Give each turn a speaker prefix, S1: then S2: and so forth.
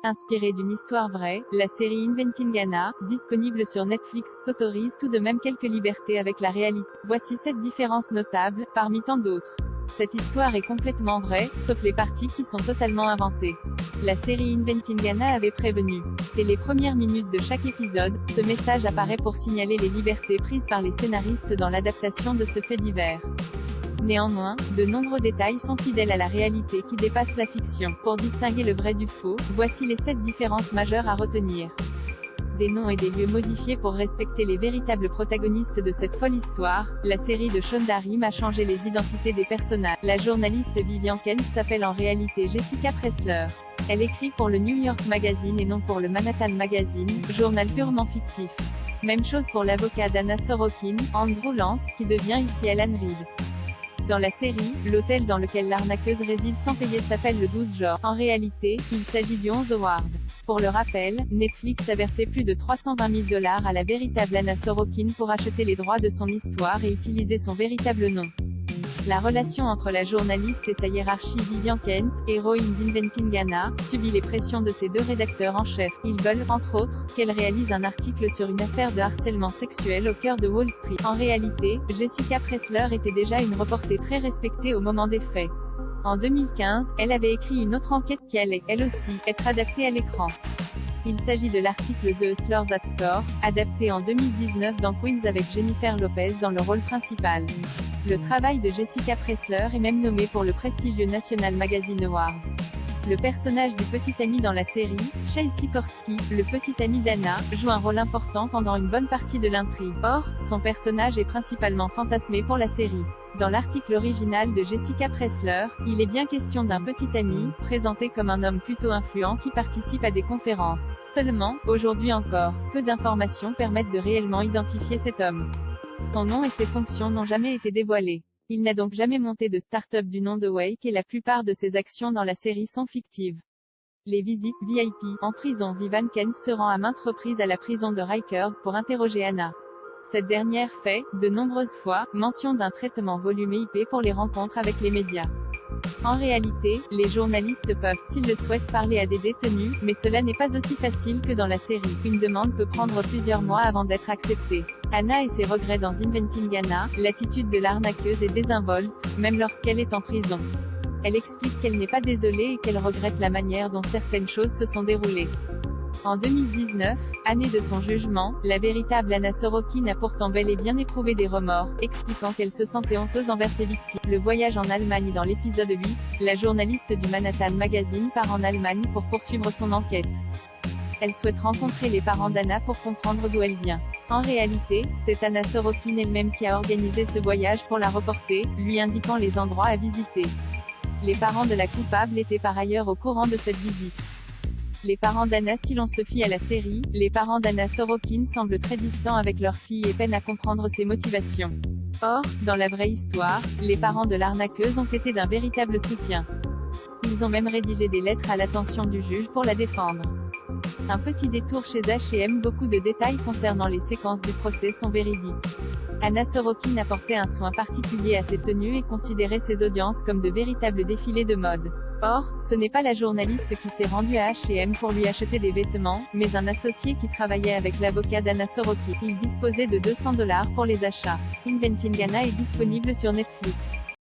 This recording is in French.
S1: Inspirée d'une histoire vraie, la série Inventing Anna, disponible sur Netflix, s'autorise tout de même quelques libertés avec la réalité. Voici 7 différences notables, parmi tant d'autres. Cette histoire est complètement vraie, sauf les parties qui sont totalement inventées. La série Inventing Anna avait prévenu. Dès les premières minutes de chaque épisode, ce message apparaît pour signaler les libertés prises par les scénaristes dans l'adaptation de ce fait divers. Néanmoins, de nombreux détails sont fidèles à la réalité qui dépasse la fiction. Pour distinguer le vrai du faux, voici les 7 différences majeures à retenir. Des noms et des lieux modifiés pour respecter les véritables protagonistes de cette folle histoire. La série de Shonda Rhimes a changé les identités des personnages. La journaliste Vivian Kent s'appelle en réalité Jessica Pressler. Elle écrit pour le New York Magazine et non pour le Manhattan Magazine, journal purement fictif. Même chose pour l'avocat d'Anna Sorokin, Andrew Lance, qui devient ici Alan Reed. Dans la série, l'hôtel dans lequel l'arnaqueuse réside sans payer s'appelle le 12 George. En réalité, il s'agit du 11 Howard. Pour le rappel, Netflix a versé plus de 320 000 $ à la véritable Anna Sorokin pour acheter les droits de son histoire et utiliser son véritable nom. La relation entre la journaliste et sa hiérarchie Vivian Kent, héroïne d'Inventing Anna, subit les pressions de ses 2 rédacteurs en chef. Ils veulent, entre autres, qu'elle réalise un article sur une affaire de harcèlement sexuel au cœur de Wall Street. En réalité, Jessica Pressler était déjà une reporter très respectée au moment des faits. En 2015, elle avait écrit une autre enquête qui allait, elle aussi, être adaptée à l'écran. Il s'agit de l'article The Hustlers That Score, adapté en 2019 dans Queens avec Jennifer Lopez dans le rôle principal. Le travail de Jessica Pressler est même nommé pour le prestigieux National Magazine Award. Le personnage du petit ami dans la série, Chase Sikorsky, le petit ami d'Anna, joue un rôle important pendant une bonne partie de l'intrigue. Or, son personnage est principalement fantasmé pour la série. Dans l'article original de Jessica Pressler, il est bien question d'un petit ami, présenté comme un homme plutôt influent qui participe à des conférences. Seulement, aujourd'hui encore, peu d'informations permettent de réellement identifier cet homme. Son nom et ses fonctions n'ont jamais été dévoilés. Il n'a donc jamais monté de start-up du nom de Wake et la plupart de ses actions dans la série sont fictives. Les visites VIP en prison. Vivian Kent se rend à maintes reprises à la prison de Rikers pour interroger Anna. Cette dernière fait, de nombreuses fois, mention d'un traitement volume IP pour les rencontres avec les médias. En réalité, les journalistes peuvent, s'ils le souhaitent, parler à des détenus, mais cela n'est pas aussi facile que dans la série. Une demande peut prendre plusieurs mois avant d'être acceptée. Anna et ses regrets dans Inventing Anna, l'attitude de l'arnaqueuse est désinvolte, même lorsqu'elle est en prison. Elle explique qu'elle n'est pas désolée et qu'elle regrette la manière dont certaines choses se sont déroulées. En 2019, année de son jugement, la véritable Anna Sorokin a pourtant bel et bien éprouvé des remords, expliquant qu'elle se sentait honteuse envers ses victimes. Le voyage en Allemagne. Dans l'épisode 8, la journaliste du Manhattan Magazine part en Allemagne pour poursuivre son enquête. Elle souhaite rencontrer les parents d'Anna pour comprendre d'où elle vient. En réalité, c'est Anna Sorokin elle-même qui a organisé ce voyage pour la reporter, lui indiquant les endroits à visiter. Les parents de la coupable étaient par ailleurs au courant de cette visite. Les parents d'Anna. Si l'on se fie à la série, les parents d'Anna Sorokin semblent très distants avec leur fille et peinent à comprendre ses motivations. Or, dans la vraie histoire, les parents de l'arnaqueuse ont été d'un véritable soutien. Ils ont même rédigé des lettres à l'attention du juge pour la défendre. Un petit détour chez H&M. Beaucoup de détails concernant les séquences du procès sont véridiques. Anna Sorokin apportait un soin particulier à ses tenues et considérait ses audiences comme de véritables défilés de mode. Or, ce n'est pas la journaliste qui s'est rendue à H&M pour lui acheter des vêtements, mais un associé qui travaillait avec l'avocat d'Anna Sorokin. Il disposait de $200 pour les achats. Inventing Anna est disponible sur Netflix.